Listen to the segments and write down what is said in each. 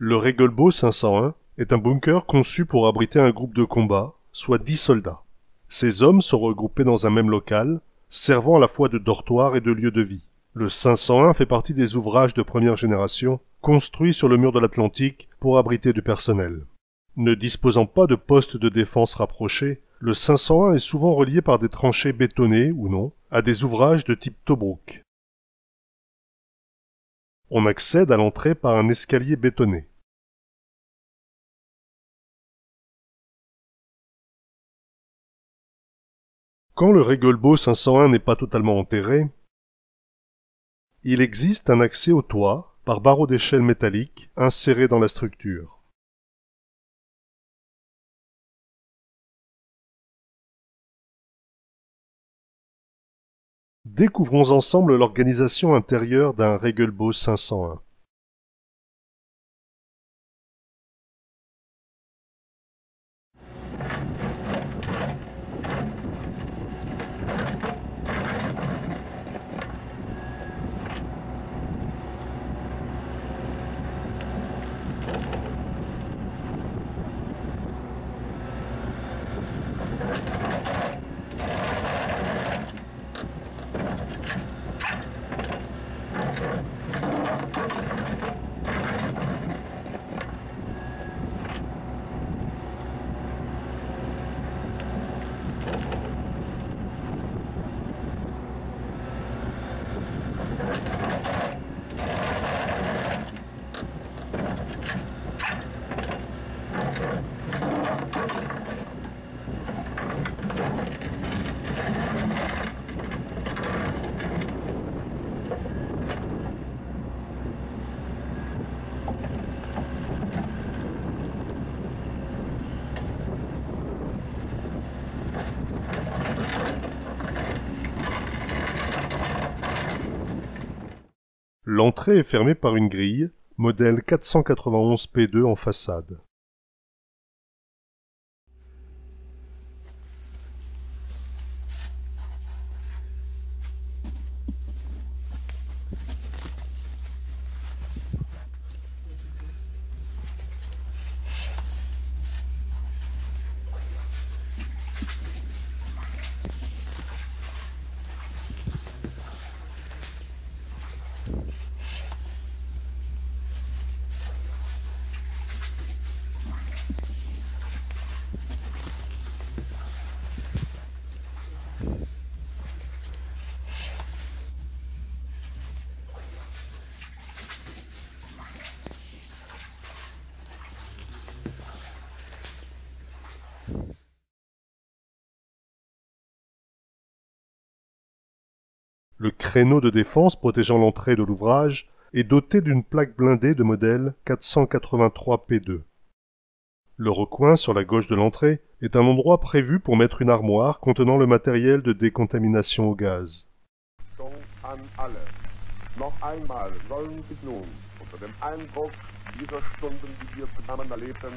Le Regelbo 501 est un bunker conçu pour abriter un groupe de combat, soit 10 soldats. Ces hommes sont regroupés dans un même local, servant à la fois de dortoir et de lieu de vie. Le 501 fait partie des ouvrages de première génération, construits sur le mur de l'Atlantique pour abriter du personnel. Ne disposant pas de postes de défense rapprochés, le 501 est souvent relié par des tranchées bétonnées, ou non, à des ouvrages de type Tobruk. On accède à l'entrée par un escalier bétonné. Quand le Regelbo 501 n'est pas totalement enterré, il existe un accès au toit par barreaux d'échelle métalliques insérés dans la structure. Découvrons ensemble l'organisation intérieure d'un Regelbo 501. L'entrée est fermée par une grille, modèle 491 P2 en façade. Le créneau de défense protégeant l'entrée de l'ouvrage est doté d'une plaque blindée de modèle 483 P2. Le recoin sur la gauche de l'entrée est un endroit prévu pour mettre une armoire contenant le matériel de décontamination au gaz. An alle. Noch einmal sollen sich nun, unter dem Eindruck dieser Stunden, die wir zusammen erlebten,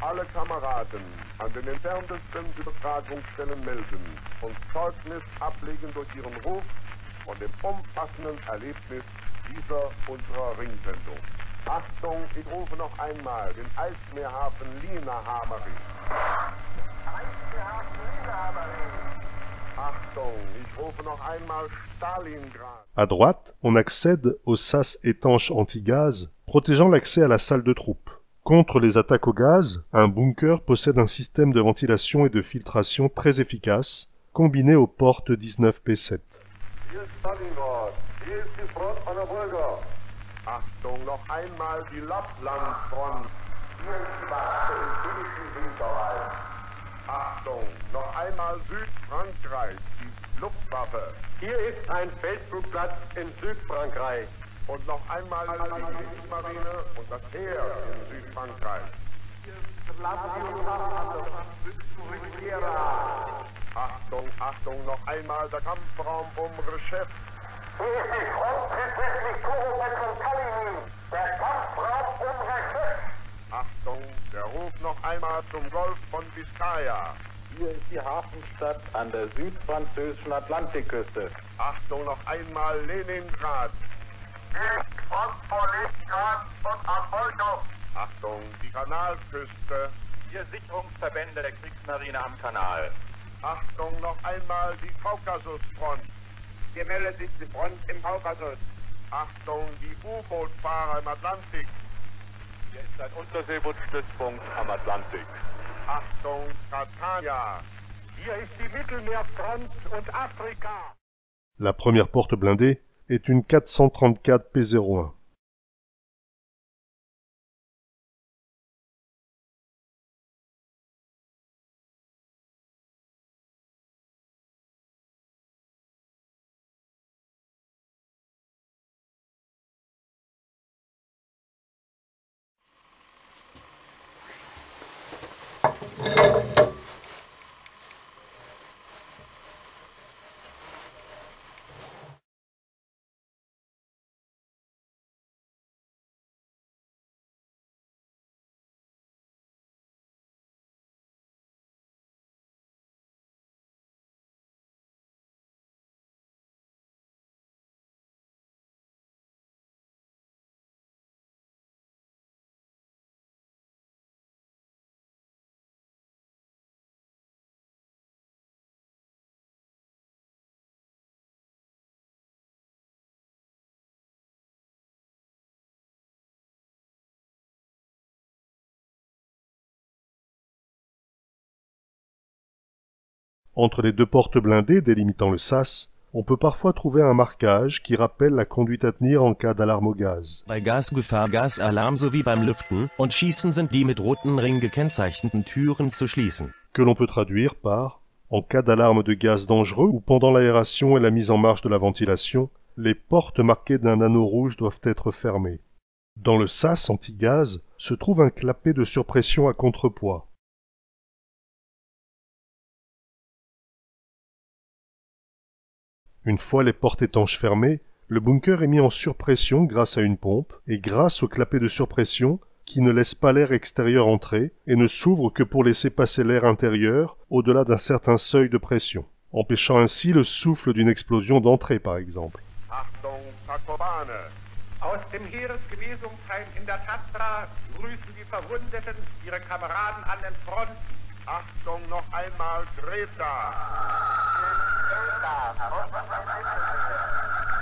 alle Kameraden an den entferntesten Übertragungsstellen melden und Zeugnis ablegen durch ihren Ruf von dem umfassenden Erlebnis dieser unserer Ringsendung. Achtung, ich rufe noch einmal den Eismeerhafen Lillehammer. Achtung, ich rufe noch einmal Stalingrad. À droite, on accède au sas étanche anti-gaz, protégeant l'accès à la salle de troupe. Contre les attaques au gaz, un bunker possède un système de ventilation et de filtration très efficace, combiné aux portes 19P7. Hier ist Stalingrad, hier ist die Front an der Brücke. Achtung, noch einmal die Lapplandfront. Hier ist die Wache im finnischen Winterwald. Achtung, noch einmal Südfrankreich, die Luftwaffe. Hier ist ein Feldflugplatz in Südfrankreich. Und noch einmal die Kriegsmarine und das Heer in Südfrankreich. Achtung, Achtung, noch einmal der Kampfraum um Reshef. Hier ist die Front südwestlich Kurozentrum Kalinin, der Kampfraum um Reshef. Achtung, der Ruf noch einmal zum Golf von Biskaya. Hier ist die Hafenstadt an der südfranzösischen Atlantikküste. Achtung, noch einmal Leningrad. Hier ist Front vor Leningrad und Apollo. Achtung, die Kanalküste. Vier Sicherungsverbände der Kriegsmarine am Kanal. Achtung, noch einmal die Kaukasusfront. Hier meldet sich die Front im Kaukasus. Achtung, die U-Bootfahrer im Atlantik. Hier ist ein Unterseebootstützpunkt am Atlantik. Achtung, Catania. Hier ist die Mittelmeerfront und Afrika. La première porte blindée est une 434 P01. Entre les deux portes blindées délimitant le sas, on peut parfois trouver un marquage qui rappelle la conduite à tenir en cas d'alarme au gaz. Bei Gasgefahr Gasalarm sowie beim Lüften und Schießen sind die mit roten Ring gekennzeichneten Türen zu schließen. Que l'on peut traduire par « En cas d'alarme de gaz dangereux ou pendant l'aération et la mise en marche de la ventilation, les portes marquées d'un anneau rouge doivent être fermées. » Dans le sas anti-gaz se trouve un clapet de surpression à contrepoids. Une fois les portes étanches fermées, le bunker est mis en surpression grâce à une pompe et grâce au clapet de surpression qui ne laisse pas l'air extérieur entrer et ne s'ouvre que pour laisser passer l'air intérieur au-delà d'un certain seuil de pression, empêchant ainsi le souffle d'une explosion d'entrée par exemple. Achtung, Tacobane. Aus dem Heeresgebietsumkreis in der Tatra grüßen die Verwundeten ihre Kameraden an den Fronten. Achtung, noch einmal Greta.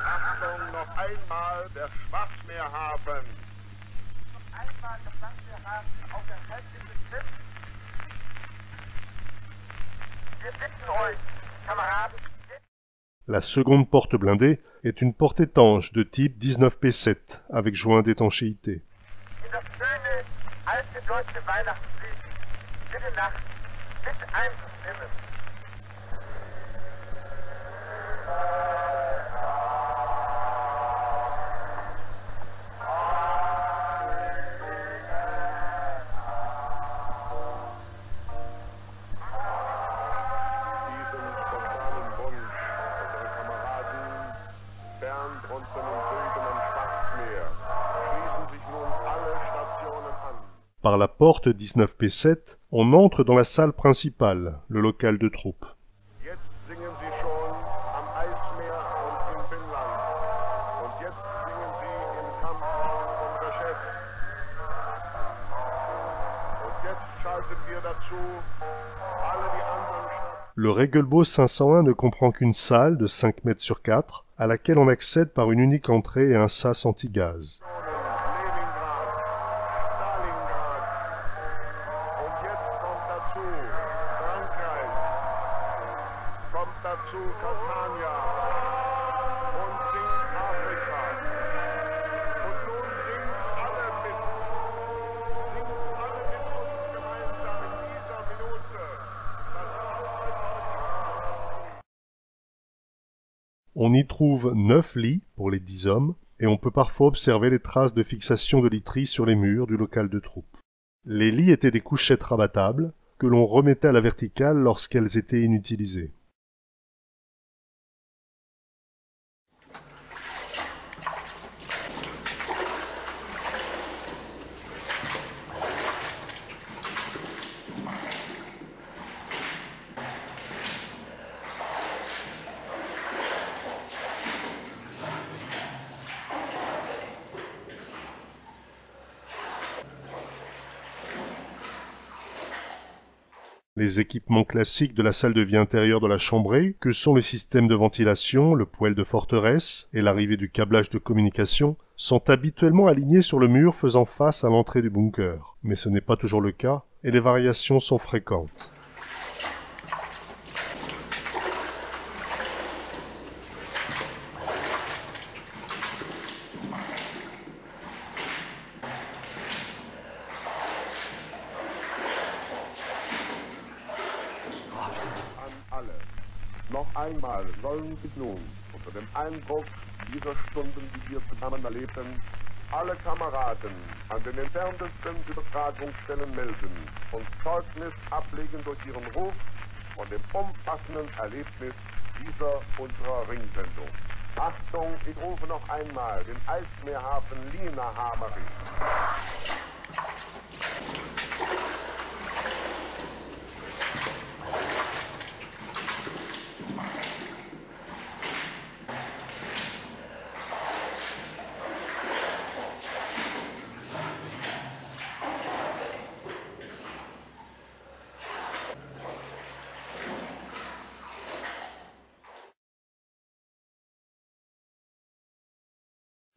Achtung, noch einmal der Schwarzmeerhafen. Einmal der Schwarzmeerhafen auf der Halbinsel Schiff. Wir bitten euch, Kameraden. La seconde porte blindée est une porte étanche de type 19P7 avec joint d'étanchéité. In das schöne, alte deutsche Weihnachtslied, Stille Nacht, mit einzustimmen. Diesem spontanen Wunsch unserer Kameraden Bernd, Brunsten und Süden am Schwarzmeer schließen sich nun alle Stationen an. Par la porte 19P7, on entre dans la salle principale, le local de troupes. Jetzt singen sie schon am Eismeer und in Finnland. Und jetzt singen sie im Kampfraum unser Chef. Und jetzt schalten wir dazu alle die anderen Stationen. Le Regelbo 501 ne comprend qu'une salle de 5 mètres sur 4 à laquelle on accède par une unique entrée et un sas anti-gaz. Leningrad, Stalingrad. Und jetzt kommt dazu Frankreich. Kommt dazu Catania. Und singt Afrika. Und nun singt alle mit. Singt alle mit uns gemeinsam in dieser Minute. On y trouve 9 lits pour les 10 hommes et on peut parfois observer les traces de fixation de literie sur les murs du local de troupes. Les lits étaient des couchettes rabattables que l'on remettait à la verticale lorsqu'elles étaient inutilisées. Les équipements classiques de la salle de vie intérieure de la chambrée, que sont le système de ventilation, le poêle de forteresse et l'arrivée du câblage de communication, sont habituellement alignés sur le mur faisant face à l'entrée du bunker. Mais ce n'est pas toujours le cas, et les variations sont fréquentes. Noch einmal sollen sich nun, unter dem Eindruck dieser Stunden, die wir zusammen erlebten, alle Kameraden an den entferntesten Übertragungsstellen melden und Zeugnis ablegen durch ihren Ruf von dem umfassenden Erlebnis dieser unserer Ringsendung. Achtung, ich rufe noch einmal den Eismeerhafen Lina-Hammering.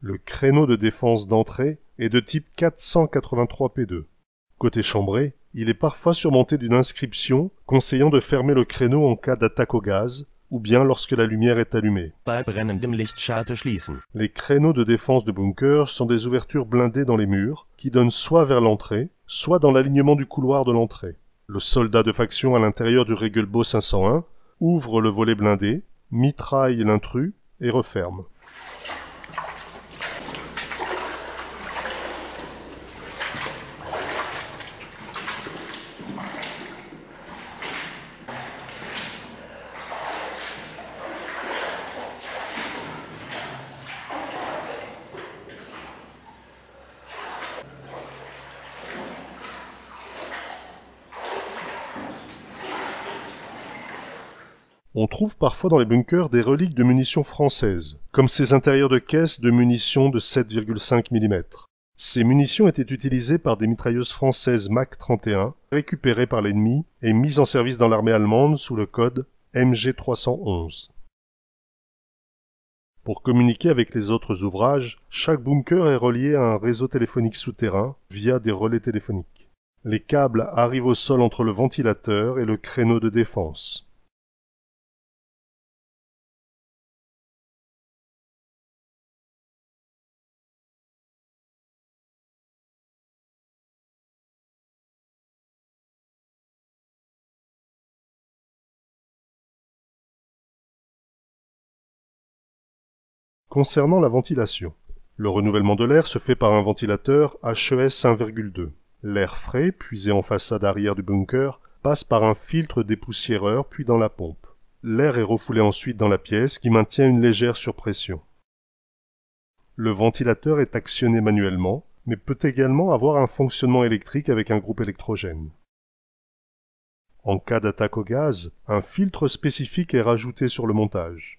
Le créneau de défense d'entrée est de type 483P2. Côté chambrée, il est parfois surmonté d'une inscription conseillant de fermer le créneau en cas d'attaque au gaz, ou bien lorsque la lumière est allumée. Bei brennendem Licht Scharte schließen. Les créneaux de défense de bunker sont des ouvertures blindées dans les murs, qui donnent soit vers l'entrée, soit dans l'alignement du couloir de l'entrée. Le soldat de faction à l'intérieur du Regelbo 501 ouvre le volet blindé, mitraille l'intrus et referme. On trouve parfois dans les bunkers des reliques de munitions françaises, comme ces intérieurs de caisses de munitions de 7,5 mm. Ces munitions étaient utilisées par des mitrailleuses françaises MAC 31, récupérées par l'ennemi et mises en service dans l'armée allemande sous le code MG311. Pour communiquer avec les autres ouvrages, chaque bunker est relié à un réseau téléphonique souterrain via des relais téléphoniques. Les câbles arrivent au sol entre le ventilateur et le créneau de défense. Concernant la ventilation, le renouvellement de l'air se fait par un ventilateur HES 1,2. L'air frais, puisé en façade arrière du bunker, passe par un filtre dépoussiéreur puis dans la pompe. L'air est refoulé ensuite dans la pièce qui maintient une légère surpression. Le ventilateur est actionné manuellement, mais peut également avoir un fonctionnement électrique avec un groupe électrogène. En cas d'attaque au gaz, un filtre spécifique est rajouté sur le montage.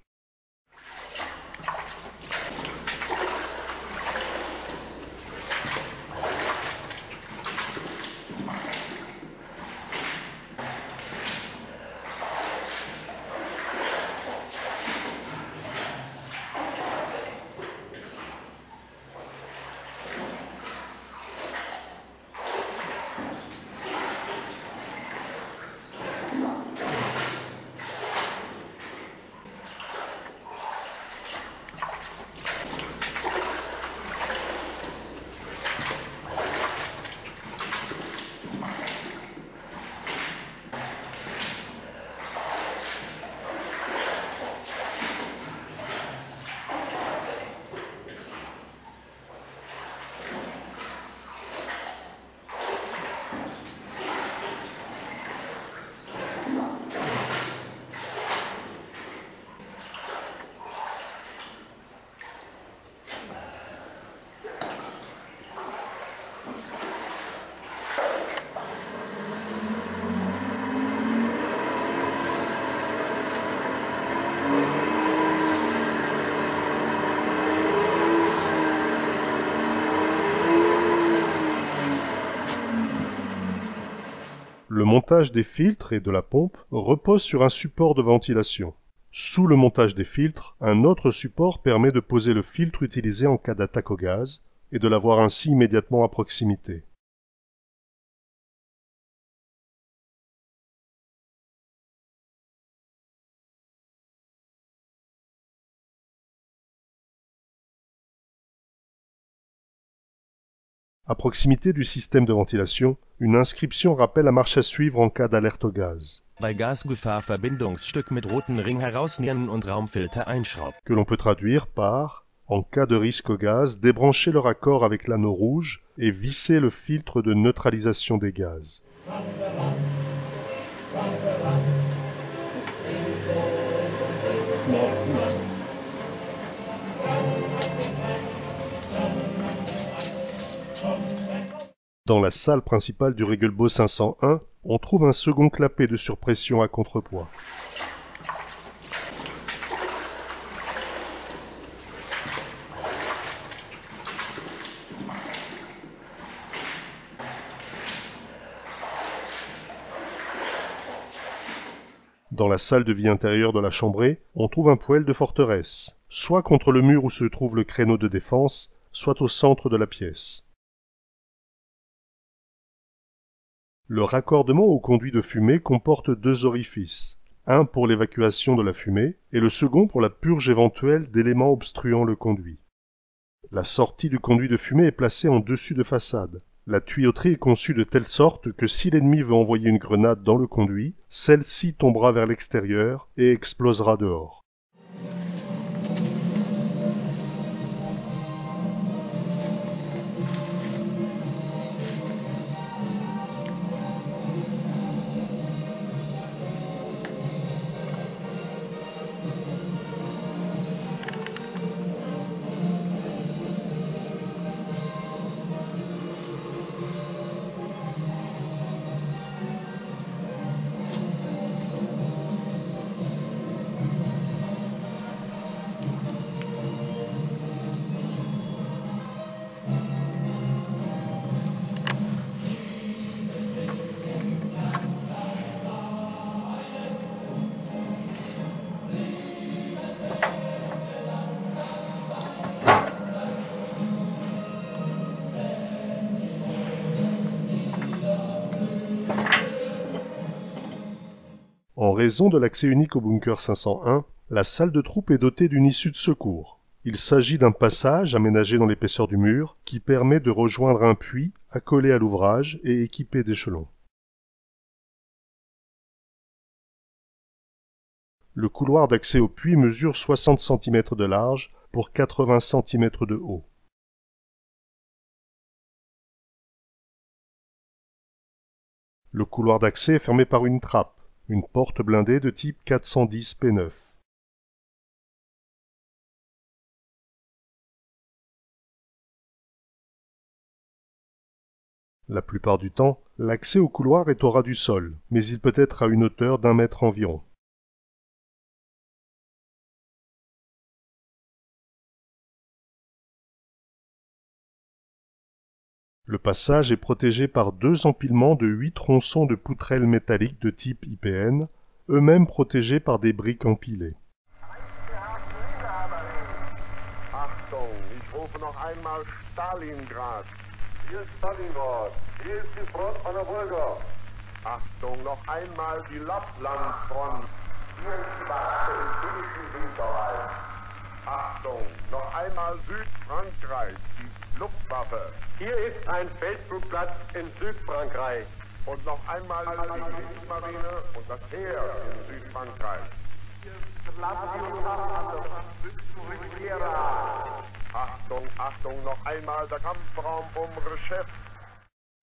Le montage des filtres et de la pompe repose sur un support de ventilation. Sous le montage des filtres, un autre support permet de poser le filtre utilisé en cas d'attaque au gaz et de l'avoir ainsi immédiatement à proximité. À proximité du système de ventilation, une inscription rappelle la marche à suivre en cas d'alerte au gaz, Bei Gasgefahr Verbindungsstück mit roten Ring herausnehmen und Raumfilter einschrauben. que l'on peut traduire par « En cas de risque au gaz, débranchez le raccord avec l'anneau rouge et vissez le filtre de neutralisation des gaz. » Dans la salle principale du Regelbau 501, on trouve un second clapet de surpression à contrepoids. Dans la salle de vie intérieure de la chambrée, on trouve un poêle de forteresse, soit contre le mur où se trouve le créneau de défense, soit au centre de la pièce. Le raccordement au conduit de fumée comporte deux orifices, un pour l'évacuation de la fumée et le second pour la purge éventuelle d'éléments obstruant le conduit. La sortie du conduit de fumée est placée en dessus de façade. La tuyauterie est conçue de telle sorte que si l'ennemi veut envoyer une grenade dans le conduit, celle-ci tombera vers l'extérieur et explosera dehors. En raison de l'accès unique au bunker 501, la salle de troupe est dotée d'une issue de secours. Il s'agit d'un passage aménagé dans l'épaisseur du mur qui permet de rejoindre un puits accolé à l'ouvrage et équipé d'échelons. Le couloir d'accès au puits mesure 60 cm de large pour 80 cm de haut. Le couloir d'accès est fermé par une trappe, une porte blindée de type 410 P9. La plupart du temps, l'accès au couloir est au ras du sol, mais il peut être à une hauteur d'1 mètre environ. Le passage est protégé par deux empilements de 8 tronçons de poutrelles métalliques de type IPN, eux-mêmes protégés par des briques empilées. Achtung, ich rufe noch einmal Stalingrad. Hier ist Stalingrad. Hier ist die Front an der Wolga. Achtung, noch einmal die Lapplandfront. Hier ist die Barakke im finnischen Winterwald. Achtung, noch einmal Südfrankreich, die Luftwaffe. Hier ist ein Feldflugplatz in Südfrankreich. Und noch einmal die Kriegsmarine und das Heer in Südfrankreich. Achtung, Achtung, noch einmal der Kampfraum um Reshef.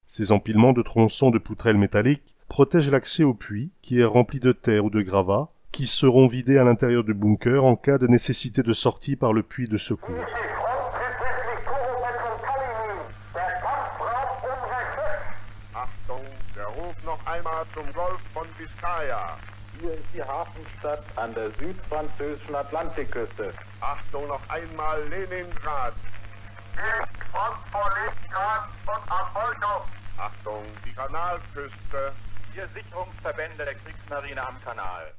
Ces empilements de tronçons de poutrelles métalliques protègent l'accès au puits, qui est rempli de terre ou de gravats, qui seront vidés à l'intérieur du bunker en cas de nécessité de sortie par le puits de secours. Achtung, der Ruf noch einmal zum Golf von Biskaya. Hier ist die Hafenstadt an der südfranzösischen Atlantikküste. Achtung, noch einmal Leningrad. Front vor Leningrad und Apollo. Achtung, die Kanalküste. wir Sicherungsverbände der Kriegsmarine am Kanal.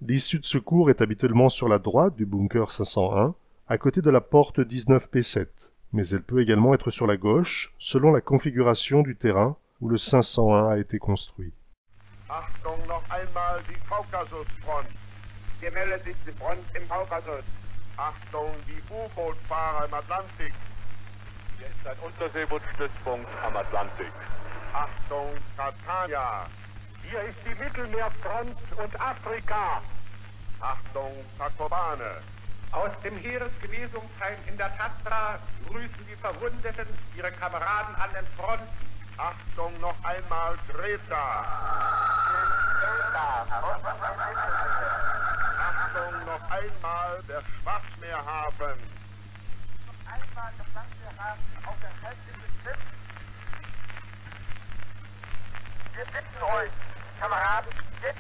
L'issue de secours est habituellement sur la droite du bunker 501, à côté de la porte 19P7, mais elle peut également être sur la gauche, selon la configuration du terrain où le 501 a été construit. Achtung, noch einmal die Kaukasusfront. Hier meldet sich die Front im Kaukasus. Achtung, die U-Boot-Fahrer im Atlantik. Hier ist ein Unterseebootstützpunkt am Atlantik. Achtung, Catania. Hier ist die Mittelmeerfront und Afrika. Achtung, Tacobane. Aus dem Heeresgenesungsheim in der Tatra grüßen die Verwundeten ihre Kameraden an den Fronten. Achtung, noch einmal Kreta. Achtung, noch einmal der Schwarzmeerhafen. Einmal das Landwehrhafen auf der Halbinsel Schiff. Wir bitten euch, Kameraden, jetzt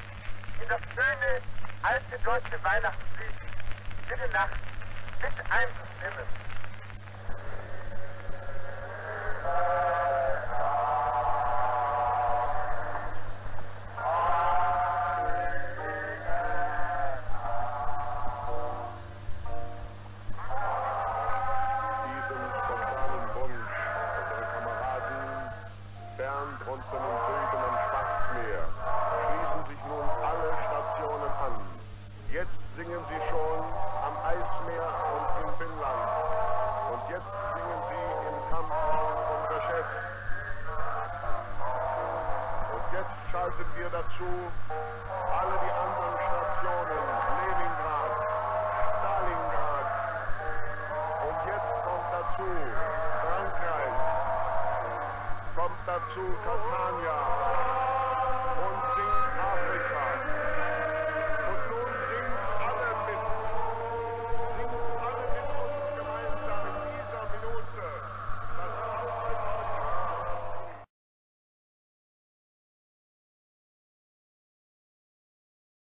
in das schöne, alte deutsche Weihnachtslied Stille Nacht mit einzustimmen. Diesem spontanen Wunsch unserer Kameraden Bernd, Brunsten und Sögen am Schwarzmeer schließen sich nun alle Stationen an. Jetzt singen sie schon am Eismeer und in Finnland. Und jetzt singen sie in Kampfraum und Reschef. Und jetzt schalten wir dazu alle die anderen Stationen, Leningrad, Stalingrad. Und jetzt kommt dazu Frankreich, kommt dazu Catania,